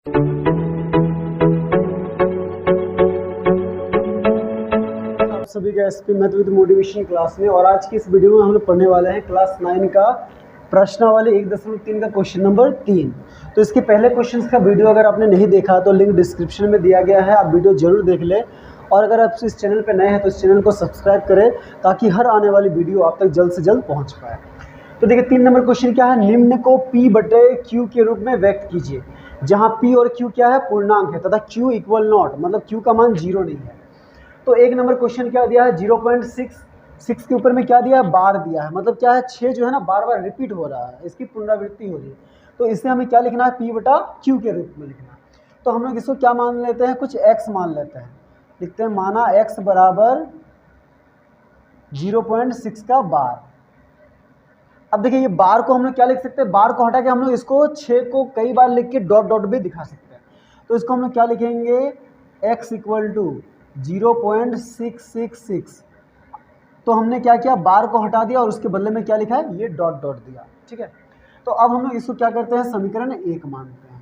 आप सभी का SP math with motivation class में। और आज की इस वीडियो में हम लोग पढ़ने वाले हैं क्लास 9 का प्रश्नावली 1.3 का क्वेश्चन नंबर 3। तो इसके पहले क्वेश्चंस का वीडियो अगर आपने नहीं देखा तो लिंक डिस्क्रिप्शन में दिया गया है, आप वीडियो जरूर देख लें। और अगर आप इस चैनल पर नए हैं तो इस चैनल को सब्सक्राइब करें ताकि हर आने वाली वीडियो आप तक जल्द से जल्द पहुँच पाए। तो देखिए 3 नंबर क्वेश्चन क्या है, निम्न को P बटे Q के रूप में व्यक्त कीजिए, जहाँ P और Q क्या है, पूर्णांक है तथा Q इक्वल नॉट, मतलब Q का मान 0 नहीं है। तो 1 नंबर क्वेश्चन क्या दिया है, 0.66 के ऊपर में क्या दिया है, बार दिया है, मतलब क्या है 6 जो है ना बार बार रिपीट हो रहा है, इसकी पुनरावृत्ति हो रही है। तो इसे हमें क्या लिखना है, P बटा Q के रूप में लिखना है। तो हम लोग इसको क्या मान लेते हैं, कुछ x मान लेते हैं, लिखते हैं माना x बराबर 0.6 का बार। अब देखिए ये बार को हम लोग क्या लिख सकते हैं, बार को हटा के हम लोग इसको 6 को कई बार लिख के डॉट डॉट भी दिखा सकते हैं। तो इसको हम लोग क्या लिखेंगे, x इक्वल टू 0.666। तो हमने क्या किया, बार को हटा दिया और उसके बदले में क्या लिखा है, ये डॉट डॉट दिया। ठीक है, तो अब हम लोग इसको क्या करते हैं, समीकरण 1 मानते हैं।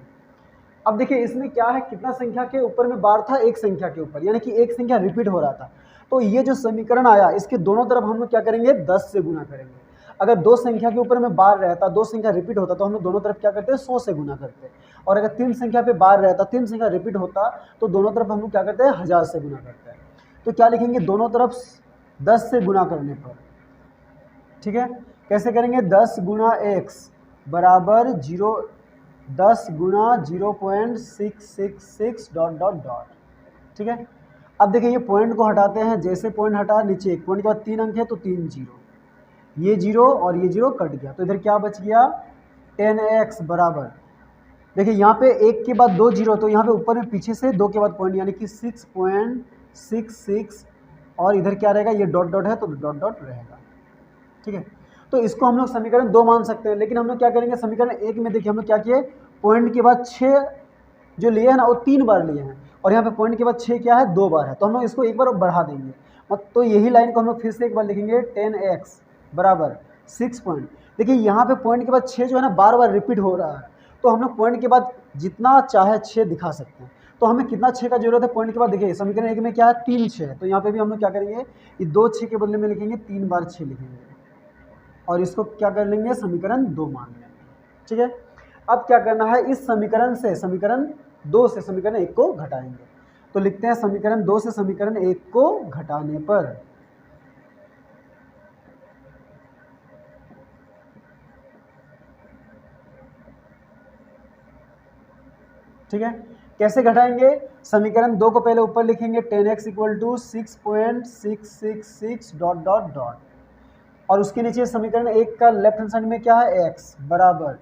अब देखिए इसमें क्या है, कितना संख्या के ऊपर में बार था, एक संख्या के ऊपर, यानी कि एक संख्या रिपीट हो रहा था। तो ये जो समीकरण आया इसके दोनों तरफ हम लोग क्या करेंगे, 10 से गुना करेंगे। अगर दो संख्या के ऊपर में बार रहता, दो संख्या रिपीट होता, तो हम लोग दोनों तरफ क्या करते हैं, 100 से गुना करते हैं। और अगर 3 संख्या पे बार रहता, 3 संख्या रिपीट होता, तो दोनों तरफ हम लोग क्या करते हैं, 1000 से गुना करते हैं। तो क्या लिखेंगे, दोनों तरफ 10 से गुना करने पर, ठीक है, कैसे करेंगे, 10 गुना x बराबर 10 गुना 0.666 डॉट डॉट डॉट। ठीक है, अब देखिए ये पॉइंट को हटाते हैं, जैसे पॉइंट हटा नीचे एक पॉइंट के बाद 3 अंक है तो 3 जीरो, ये जीरो और ये जीरो कट गया, तो इधर क्या बच गया, 10x बराबर, देखिए यहाँ पे एक के बाद 2 जीरो, तो यहाँ पे ऊपर में पीछे से 2 के बाद पॉइंट, यानी कि 6.66, और इधर क्या रहेगा, ये डॉट डॉट है तो डॉट डॉट रहेगा। ठीक है, तो इसको हम लोग समीकरण 2 मान सकते हैं। लेकिन हम लोग क्या करेंगे, समीकरण 1 में देखिए हम लोग क्या किए, पॉइंट के बाद 6 जो लिए हैं ना वो 3 बार लिए हैं, और यहाँ पे पॉइंट के बाद 6 क्या है, 2 बार है, तो हम लोग इसको एक बार बढ़ा देंगे। तो यही लाइन को हम लोग फिर से एक बार लिखेंगे, 10x बराबर 6 पॉइंट। देखिए यहाँ पे पॉइंट के बाद 6 जो है ना बार बार रिपीट हो रहा है, तो हम लोग पॉइंट के बाद जितना चाहे 6 दिखा सकते हैं। तो हमें कितना 6 का जरूरत है पॉइंट के बाद, देखिए समीकरण 1 में क्या है, 3 6 है, तो यहाँ पे भी हम लोग क्या करेंगे, ये 2 6 के बदले में लिखेंगे 3 बार 6 लिखेंगे, और इसको क्या कर लेंगे, समीकरण 2 मान लेंगे। ठीक है, अब क्या करना है, इस समीकरण से समीकरण 2 से समीकरण 1 को घटाएंगे। तो लिखते हैं समीकरण 2 से समीकरण 1 को घटाने पर, ठीक है, कैसे घटाएंगे, समीकरण 2 को पहले ऊपर लिखेंगे, 10x equal to 6.666 dot dot dot, और उसके नीचे समीकरण 1 का लेफ्ट हैंड साइड में क्या है, x बराबर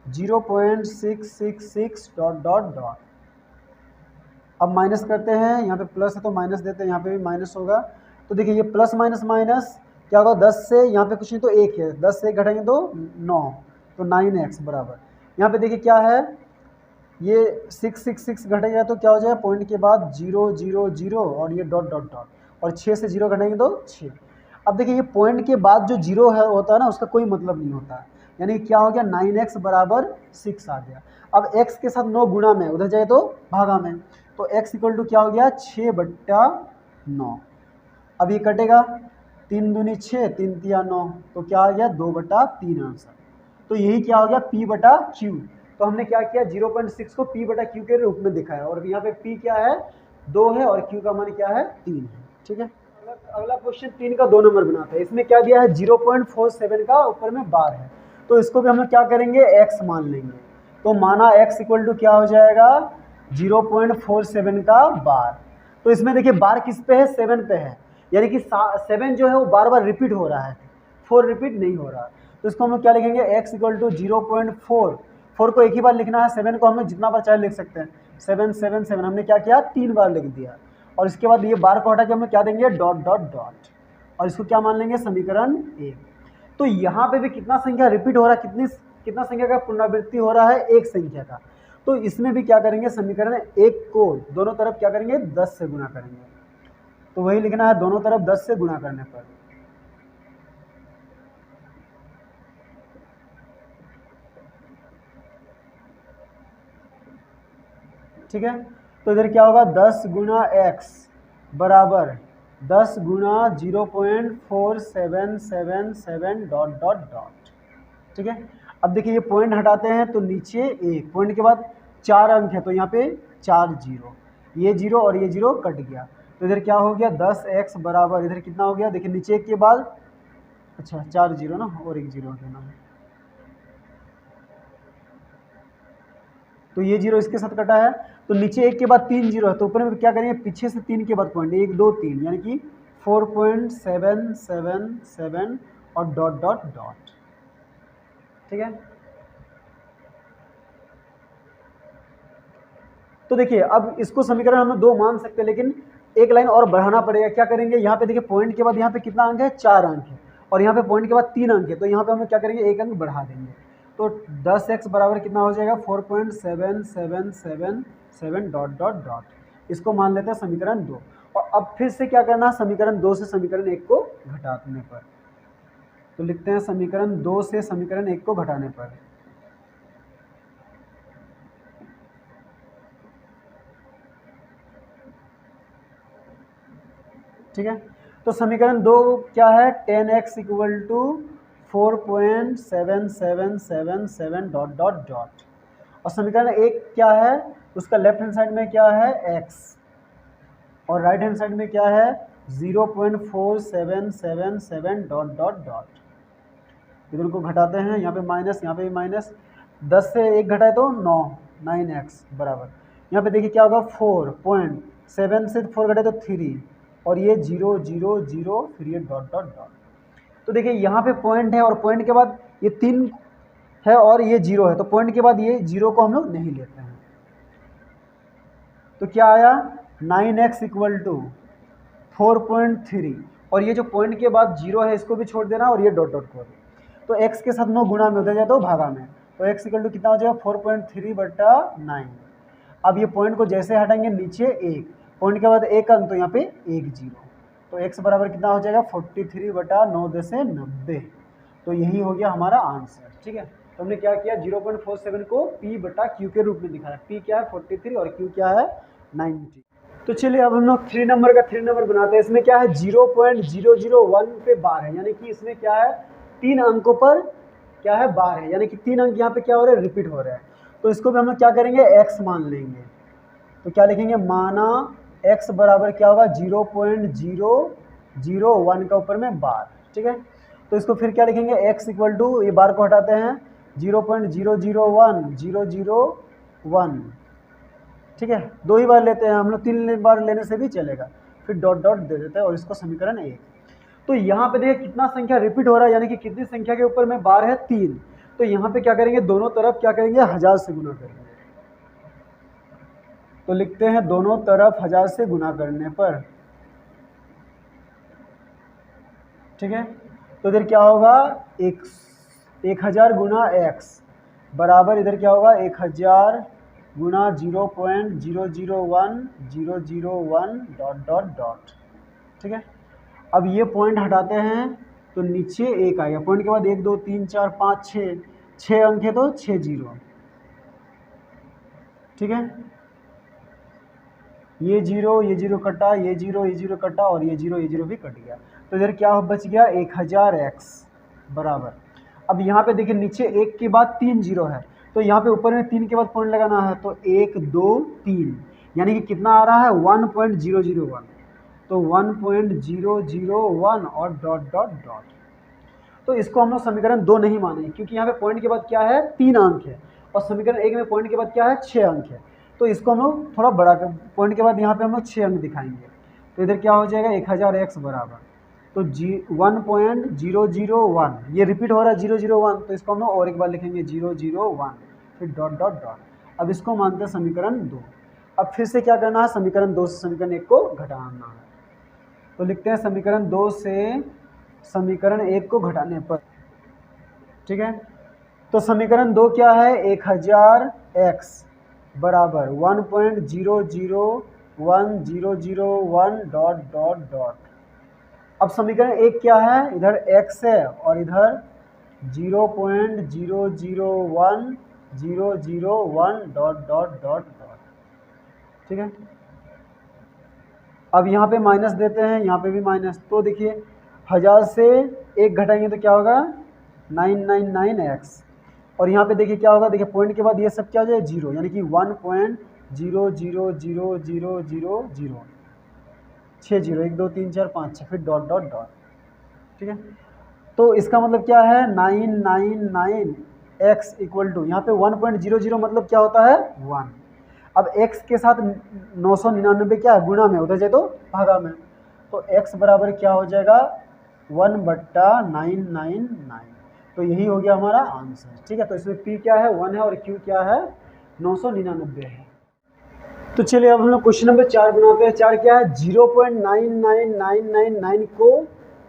0.666 डॉट डॉट डॉट। अब माइनस करते हैं, यहाँ पे प्लस है तो माइनस देते हैं, यहाँ पे भी माइनस होगा। तो देखिए ये प्लस माइनस माइनस क्या होगा, 10 से यहाँ पे कुछ नहीं तो 1 है, 10 से 1 घटाएंगे तो 9, तो 9x बराबर, यहाँ पे देखिए क्या है, ये 666 घटेगा तो क्या हो जाएगा, पॉइंट के बाद 0 0 0 और ये डॉट डॉट डॉट, और 6 से 0 घटाएंगे तो 6। अब देखिए ये पॉइंट के बाद जो 0 है होता है ना, उसका कोई मतलब नहीं होता है, यानी क्या हो गया, 9x बराबर 6 आ गया। अब x के साथ 9 गुणा में, उधर जाए तो भागा में, तो x इक्वल टू क्या हो गया, 6/9। अब ये कटेगा, 3 दूनी 6, 3 तिया 9, तो क्या आ गया, 2/3 आंसर। तो यही क्या हो गया, P बटा Q। तो हमने क्या किया, 0.6 को P बटा Q के रूप में दिखाया, और यहाँ पे P क्या है, 2 है, और Q का मान क्या है, 3 है। ठीक है, अगला क्वेश्चन 3 का 2 नंबर बनाता है। इसमें क्या दिया है, 0.47 का ऊपर में बार है, तो इसको भी हम लोग क्या करेंगे, x मान लेंगे। तो माना x इक्वल टू क्या हो जाएगा, 0.47 का बार। तो इसमें देखिए बार किस पे है, 7 पे है, यानी कि 7 जो है वो बार बार रिपीट हो रहा है, 4 रिपीट नहीं हो रहा। तो इसको हम लोग क्या लिखेंगे, x इक्वल टू 0.4, 4 को एक ही बार लिखना है, 7 को हम लोग जितना बार चाहे लिख सकते हैं, 7 7 7, हमने क्या किया, 3 बार लिख दिया, और इसके बाद ये बार को हटा के हम लोग क्या देंगे, डॉट डॉट डॉट, और इसको क्या मान लेंगे, समीकरण 1। तो यहाँ पे भी कितना संख्या रिपीट हो रहा है, कितना संख्या का पुनरावृत्ति हो रहा है, एक संख्या का। तो इसमें भी क्या करेंगे, समीकरण 1 को दोनों तरफ क्या करेंगे, 10 से गुना करेंगे। तो वही लिखना है, दोनों तरफ 10 से गुना करने पर, ठीक है। तो इधर क्या होगा 10 गुना x बराबर 10 गुना 0.4777 डॉट डॉट डॉट। ठीक है। अब देखिए ये पॉइंट हटाते हैं तो नीचे एक पॉइंट के बाद 4 अंक है तो यहाँ पे 4 जीरो, ये जीरो और ये जीरो कट गया। तो इधर क्या हो गया 10x बराबर इधर कितना हो गया, देखिए नीचे एक के बाद अच्छा 4 जीरो ना और एक जीरो देना है, तो ये जीरो इसके साथ कटा है। तो नीचे एक के बाद 3 जीरो है तो ऊपर में क्या करेंगे पीछे से 3 के बाद पॉइंट 1 2 3 यानी कि 4.777 और डॉट डॉट डॉट। ठीक है। तो देखिए अब इसको समीकरण हम दो मान सकते हैं लेकिन एक लाइन और बढ़ाना पड़ेगा। क्या करेंगे यहाँ पे देखिए पॉइंट के बाद यहाँ पे कितना अंक है 4 अंक है और यहाँ पे पॉइंट के बाद 3 अंक है तो यहाँ पे हम क्या करेंगे एक अंक बढ़ा देंगे। तो 10x बराबर कितना हो जाएगा 4.777 डॉट डॉट डॉट। इसको मान लेते हैं समीकरण 2 और अब फिर से क्या करना है समीकरण 2 से समीकरण 1 को घटाने पर। तो लिखते हैं समीकरण 2 से समीकरण 1 को घटाने पर। ठीक है। तो समीकरण 2 क्या है 10x equal to 4.7777 dot dot dot और समीकरण 1 क्या है उसका लेफ्ट हैंड साइड में क्या है x और राइट हैंड साइड में क्या है 0.4777 डॉट डॉट डॉट। इधर को घटाते हैं यहाँ पे माइनस यहाँ पे भी माइनस 10 से 1 घटाए तो 9x बराबर यहाँ पे देखिए क्या होगा 4.7 से 4 घटाए तो 3 और ये 0 0 0 फिर ये डॉट डॉट डॉट। तो देखिए यहाँ पे पॉइंट है और पॉइंट के बाद ये 3 है और ये 0 है तो पॉइंट के बाद ये 0 को हम लोग नहीं लेते हैं। तो क्या आया 9x इक्वल टू 4.3 और ये जो पॉइंट के बाद 0 है इसको भी छोड़ देना और ये डॉट डॉट को तो x के साथ 9 गुना में होता जाए तो भागा में तो x इक्वल टू कितना हो जाएगा 4.3 बटा 9। अब ये पॉइंट को जैसे हटाएंगे नीचे एक पॉइंट के बाद एक अंक तो यहाँ पे 1 जीरो तो x बराबर कितना हो जाएगा 43 बटा 9 से 90। तो यही हो गया हमारा आंसर। ठीक है। तो हमने क्या किया 0.47 को p बटा q के रूप में दिखाया। p क्या है 43 और q क्या है 90। तो चलिए अब हम लोग 3 नंबर का 3 नंबर बनाते हैं। इसमें क्या है 0.001 पे बार है यानी कि इसमें क्या है 3 अंकों पर क्या है बार है यानी कि 3 अंक यहाँ पे क्या हो रहा है रिपीट हो रहा है। तो इसको भी हम लोग क्या करेंगे x मान लेंगे। तो क्या लिखेंगे माना x बराबर क्या होगा 0.001 का ऊपर में बार। ठीक है। तो इसको फिर क्या लिखेंगे x इक्वल टू ये बार को हटाते हैं 0.001 ठीक है। 2 ही बार लेते हैं हम लोग 3 बार लेने से भी चलेगा फिर डॉट डॉट दे देते हैं और इसको समीकरण 1। तो यहाँ पे देखिए कितना संख्या रिपीट हो रहा है यानी कि कितनी संख्या के ऊपर में बार है 3। तो यहाँ पे क्या करेंगे दोनों तरफ क्या करेंगे 1000 से गुना करेंगे। तो लिखते हैं दोनों तरफ 1000 से गुना करने पर। ठीक है। तो इधर क्या होगा 1000 गुना x बराबर इधर क्या होगा 1000 गुना 0.001001 डॉट डॉट डॉट। ठीक है। अब ये पॉइंट हटाते हैं तो नीचे एक आएगा पॉइंट के बाद 1 2 3 4 5 6 अंक है तो 6 जीरो। ठीक है। ये जीरो कटा ये जीरो कटा और ये जीरो भी कट गया। तो इधर क्या बच गया 1000x बराबर। अब यहाँ पे देखिए नीचे 1 के बाद 3 जीरो है तो यहाँ पे ऊपर में 3 के बाद पॉइंट लगाना है तो 1 2 3 यानी कि कितना आ रहा है 1.001 तो 1.001 और डॉट डॉट डॉट। तो इसको हम लोग समीकरण 2 नहीं मानेंगे क्योंकि यहाँ पे पॉइंट के बाद क्या है 3 अंक है और समीकरण 1 में पॉइंट के बाद क्या है 6 अंक है। तो इसको हम लोग थोड़ा बड़ा कर पॉइंट के बाद यहाँ पे हम लोग 6 अंक दिखाएंगे। तो इधर क्या हो जाएगा 1000x बराबर तो 1.001 ये रिपीट हो रहा है 001 तो इसको हम लोग और एक बार लिखेंगे 001 फिर डॉट डॉट डॉट। अब इसको मानते हैं समीकरण 2। अब फिर से क्या करना है समीकरण 2 से समीकरण 1 को घटाना है। तो लिखते हैं समीकरण 2 से समीकरण 1 को घटाने पर। ठीक है। तो समीकरण 2 क्या है 1000x बराबर 1.001 डॉट डॉट डॉट। अब समीकरण 1 क्या है इधर x है और इधर 0.001 डॉट डॉट डॉट डॉट। ठीक है। अब यहाँ पे माइनस देते हैं, यहाँ पे भी माइनस, तो देखिए 1000 से 1 घटाएंगे तो क्या होगा 999x, और यहाँ पे देखिए क्या होगा, देखिए पॉइंट के बाद ये सब क्या हो जाए 0, यानी कि 1.0000000 6 0 1 2 3 4 5 6 फिर डॉट डॉट डॉट। ठीक है, तो इसका मतलब क्या है 999x इक्वल टू, यहाँ पे 1.00 मतलब क्या होता है 1। अब x के साथ 999 क्या है गुणा में, उधर जाए तो भागा में, तो x बराबर क्या हो जाएगा 1/999। तो यही हो गया हमारा आंसर। ठीक है, तो इसमें p क्या है 1 है और q क्या है 999 है। तो चलिए अब हम लोग क्वेश्चन नंबर 4 बनाते हैं। 4 क्या है 0.99999 को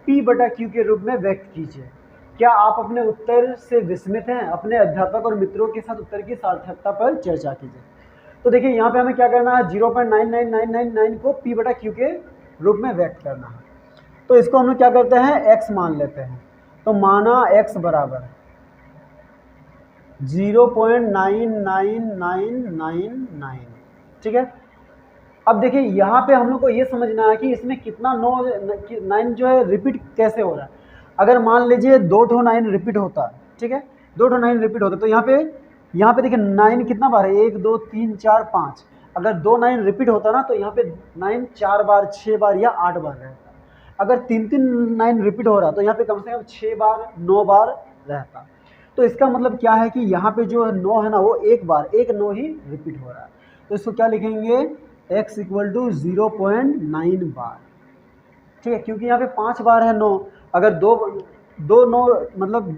p/q के रूप में व्यक्त कीजिए। क्या आप अपने उत्तर से विस्मित हैं? अपने अध्यापक और मित्रों के साथ उत्तर की सार्थकता पर चर्चा कीजिए। तो देखिए यहाँ पे हमें क्या करना है 0.99999 को p/q के रूप में व्यक्त करना है। तो इसको हम लोग क्या करते हैं x मान लेते हैं। तो माना x बराबर 0.99999। ठीक है, अब देखिए यहाँ पे हम लोग को ये समझना है कि इसमें कितना 9 जो है रिपीट कैसे हो रहा है। अगर मान लीजिए 2 ठो 9 रिपीट होता है, ठीक है 2 ठो 9 रिपीट होता है, तो यहाँ पे देखिए 9 कितना बार है 1 2 3 4 5। अगर 2 9 रिपीट होता ना तो यहाँ पे 9 4 बार 6 बार या 8 बार रहता। अगर 3 9 रिपीट हो रहा तो यहाँ पे कम से कम 6 बार 9 बार रहता। तो इसका मतलब क्या है कि यहाँ पे जो 9 है ना वो एक 9 ही रिपीट हो रहा है। तो इसको क्या लिखेंगे x इक्वल टू 0.9 बार। ठीक है, क्योंकि यहाँ पे 5 बार है 9, अगर दो 9 मतलब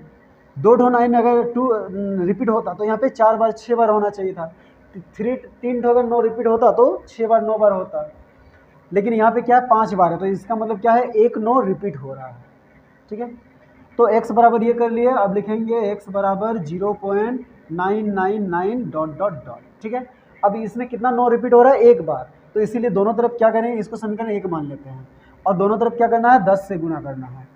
2 ठो 9 अगर 2 रिपीट होता तो यहाँ पे 4 बार 6 बार होना चाहिए था। 3 ठो अगर 9 रिपीट होता तो 6 बार 9 बार होता, लेकिन यहाँ पे क्या है 5 बार है, तो इसका मतलब क्या है 1 9 रिपीट हो रहा है। ठीक है, तो x बराबर ये कर लिए। अब लिखेंगे x बराबर 0.999 डॉट डॉट डॉट। ठीक है, अब इसमें कितना 9 रिपीट हो रहा है एक बार, तो इसीलिए दोनों तरफ क्या करेंगे इसको समीकरण 1 मान लेते हैं और दोनों तरफ क्या करना है 10 से गुना करना है।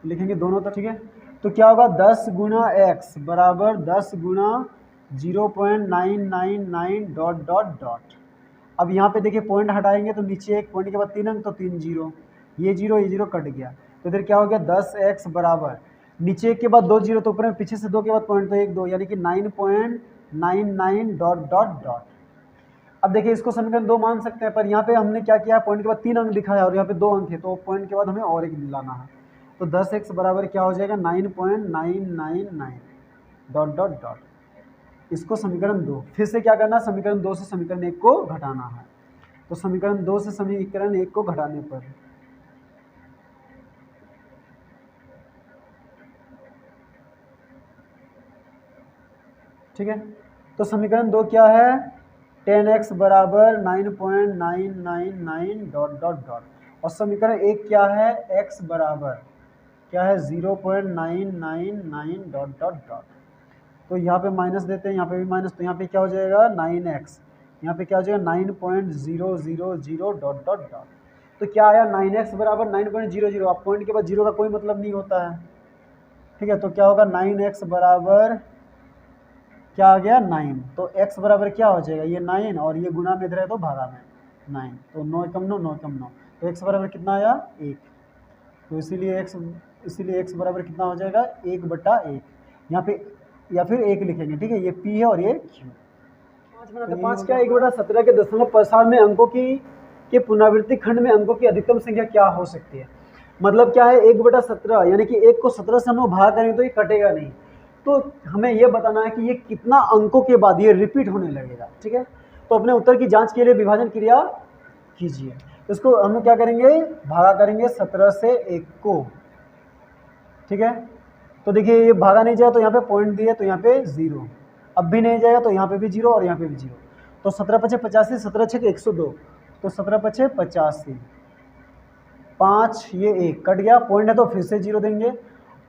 लिखेंगे दोनों तरफ। ठीक है, तो क्या होगा 10 गुना x बराबर 10 गुना 0.999 डॉट डॉट डॉट। अब यहाँ पे देखिए पॉइंट हटाएंगे तो नीचे एक पॉइंट के बाद 3 अंक, तो 3 जीरो, ये जीरो कट गया, तो इधर क्या हो गया 10x बराबर नीचे एक के बाद 2 जीरो, तो ऊपर में पीछे से 2 के बाद पॉइंट तो 1 2, यानी कि 9.99 डॉट डॉट डॉट। अब देखिए इसको समीकरण 2 मान सकते हैं, पर यहाँ पे हमने क्या किया पॉइंट के बाद 3 अंक दिखाया और यहाँ पे 2 अंक है, तो पॉइंट के बाद हमें और एक लाना है। तो 10x बराबर क्या हो जाएगा 9.999 डॉट डॉट डॉट। इसको समीकरण 2 फिर से क्या करना है समीकरण 2 से समीकरण 1 को घटाना है। तो समीकरण 2 से समीकरण 1 को घटाने पर ठीक है, तो समीकरण 2 क्या है 10x बराबर 9.999 डॉट डॉट डॉट, और समीकरण 1 क्या है x बराबर क्या है 0.999 डॉट डॉट डॉट। तो यहाँ पे माइनस देते हैं, यहाँ पे भी माइनस, तो यहाँ पे क्या हो जाएगा 9x, यहाँ पे क्या हो जाएगा 9.000 डॉट डॉट डॉट। तो क्या आया 9x बराबर 9.00। आप पॉइंट के बाद जीरो का कोई मतलब नहीं होता है। ठीक है, तो क्या होगा 9x बराबर क्या आ गया 9, तो x बराबर क्या हो जाएगा ये 9 और ये गुना में इधर है तो भागा में 9, तो 9 कम 9 9 कम 9, तो x बराबर कितना आया 1। तो इसीलिए x बराबर कितना हो जाएगा 1/1 यहाँ पे, या फिर 1 लिखेंगे। ठीक है, ये p है और ये q। 5 क्या 1/17 के दशमलव प्रसार में अंकों के पुनरावृत्ति खंड में अंकों की अधिकतम संख्या क्या हो सकती है। मतलब क्या है 1/17, यानी कि 1 को 17 से हम लोग भाग करेंगे तो ये कटेगा नहीं, तो हमें ये बताना है कि ये कितना अंकों के बाद ये रिपीट होने लगेगा। ठीक है, तो अपने उत्तर की जांच के लिए विभाजन क्रिया कीजिए। तो इसको हम लोग क्या करेंगे भागा करेंगे 17 से 1 को। ठीक है, तो देखिए ये भागा नहीं जाए तो यहाँ पे पॉइंट दिए तो यहाँ पे 0, अब भी नहीं जाएगा तो यहाँ पे भी 0 और यहाँ पे भी 0, तो 17 5 85, 17 6 102, तो 17 5 85, 5 ये 1 कट गया, पॉइंट है तो फिर से 0 देंगे,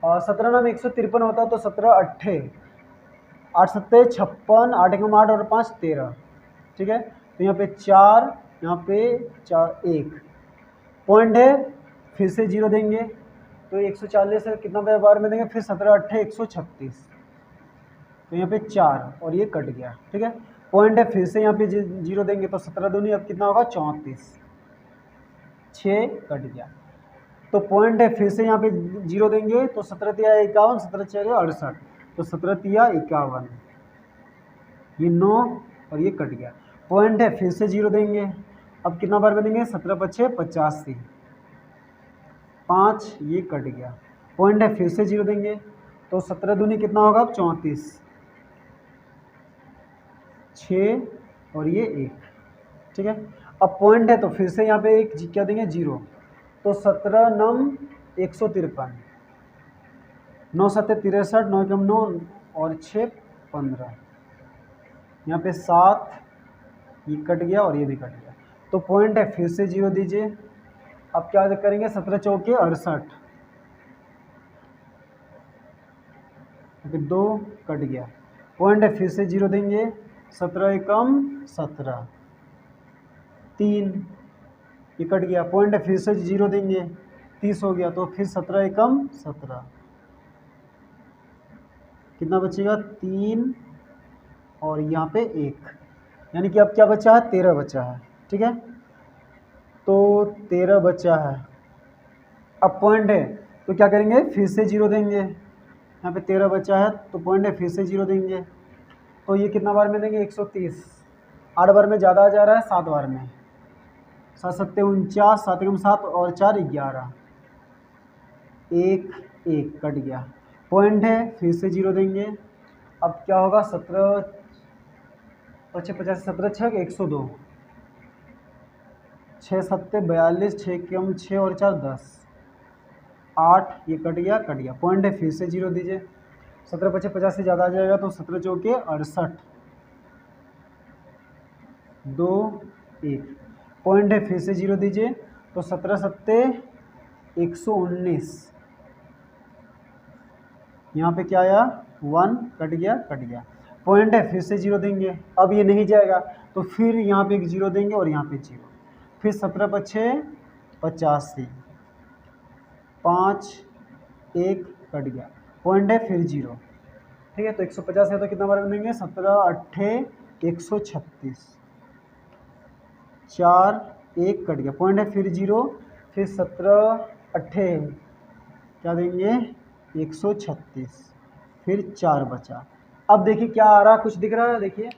और 17 नाम 153 होता है, तो 17 8 8 7 56, 8 1 8 और 5 13। ठीक है, तो यहाँ पे 4, यहाँ पे 4 1 पॉइंट है, फिर से 0 देंगे, तो 140 है कितना बार में देंगे, फिर 17 8 136, तो यहाँ पे 4 और ये कट गया। ठीक है, पॉइंट है, फिर से यहाँ पे जीरो देंगे तो 17 दूनी अब कितना होगा 34, 6 कट गया। तो पॉइंट है, फिर से यहाँ पे जीरो देंगे तो 17 तिया 51, 17 6 68, तो 17 तिया 51, ये 9 और ये कट गया। पॉइंट है, फिर से जीरो देंगे, अब कितना बार में देंगे 17 पछे 85, 5 ये कट गया। पॉइंट है, फिर से जीरो देंगे तो 17 दूनी कितना होगा अब 34, 6 और ये 1, ठीक है। अब पॉइंट है तो फिर से यहाँ पे एक क्या देंगे जीरो, तो 17 नम 153, 9 7 63, 9 कम 9 और 6 15, यहाँ पे 7 ये कट गया और ये भी कट गया। तो पॉइंट है, फिर से जीरो दीजिए, अब क्या करेंगे 17 चौके 68, 2 कट गया। पॉइंट है, फिर से जीरो देंगे, 17 एकम 17, 3 ये कट गया। पॉइंट है, फिर से जीरो देंगे, 30 हो गया, तो फिर 17 एकम 17, कितना बचेगा 3 और यहाँ पे 1, यानी कि अब क्या बचा है 13 बचा है, ठीक है। तो 13 बचा है। अब पॉइंट है तो क्या करेंगे, फिर से जीरो देंगे, यहाँ पे 13 बचा है तो पॉइंट है, फिर से जीरो देंगे, तो ये कितना बार में देंगे 130, 8 बार में ज़्यादा आ जा रहा है, 7 बार में, 7 7 49, 7 एकम 7 और 4 11, 1 1 कट गया। पॉइंट है, फिर से जीरो देंगे, अब क्या होगा 17 पचे 50, 17 छः 102, 6 7 42, 6 कम 6 और 4 10, 8 ये कट गया। पॉइंट है, फिर से जीरो दीजिए, 17 पचे 50 से ज़्यादा आ जाएगा तो 17 चौके 68, 2 1, पॉइंट है, फिर से जीरो दीजिए, तो 17 7 119, यहाँ पे क्या आया 1 कट गया। पॉइंट है, फिर से जीरो देंगे, अब ये नहीं जाएगा तो फिर यहाँ पे एक जीरो देंगे और यहाँ पे जीरो, फिर 17 पछे 85, 5 1 कट गया। पॉइंट है, फिर जीरो, ठीक है। तो 150 है तो कितना बार देंगे 17 8 136, 4 1 कट गया। पॉइंट है, फिर जीरो, फिर 17 8 क्या देंगे 136, फिर 4 बचा। अब देखिए क्या आ रहा, कुछ दिख रहा है, देखिए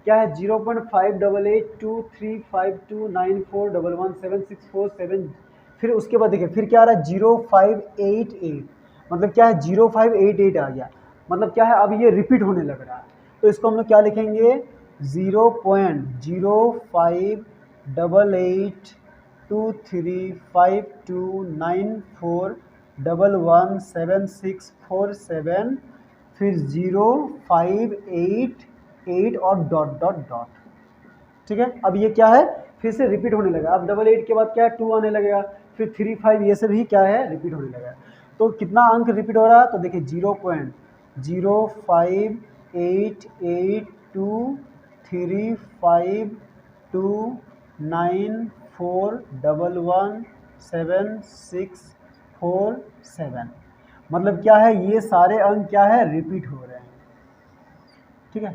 क्या है 0.588235294117647, फिर उसके बाद देखिए फिर क्या आ रहा है 0588, मतलब क्या है 0588 आ गया, मतलब क्या है अब ये रिपीट होने लग रहा है। तो इसको हम लोग क्या लिखेंगे 0.0588235294117647, फिर 0588 और डॉट, ठीक है। अब ये क्या है फिर से रिपीट होने लगा, अब 88 के बाद क्या है 2 आने लगेगा, फिर 3 5 ये सब ही क्या है रिपीट होने लगा। तो कितना अंक रिपीट हो रहा है, तो देखिए 0.88235294117647, मतलब क्या है ये सारे अंक क्या है रिपीट हो रहे हैं, ठीक है।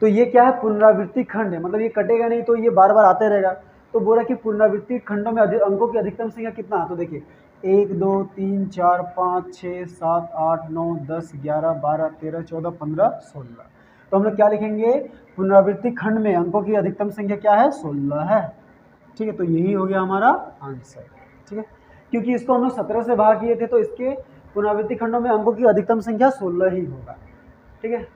तो ये क्या है पुनरावृत्ति खंड है, मतलब ये कटेगा नहीं तो ये बार बार आते रहेगा। तो बोला कि पुनरावृत्ति खंडों में अंकों की अधिकतम संख्या कितना है, तो देखिए 1 2 3 4 5 6 7 8 9 10 11 12 13 14 15 16, तो हम लोग क्या लिखेंगे पुनरावृत्ति खंड में अंकों की अधिकतम संख्या क्या है 16 है, ठीक है। तो यही हो गया हमारा आंसर, ठीक है। क्योंकि इसको हम लोग 17 से भाग किए थे तो इसके पुनरावृत्ति खंडों में अंकों की अधिकतम संख्या 16 ही होगा, ठीक है।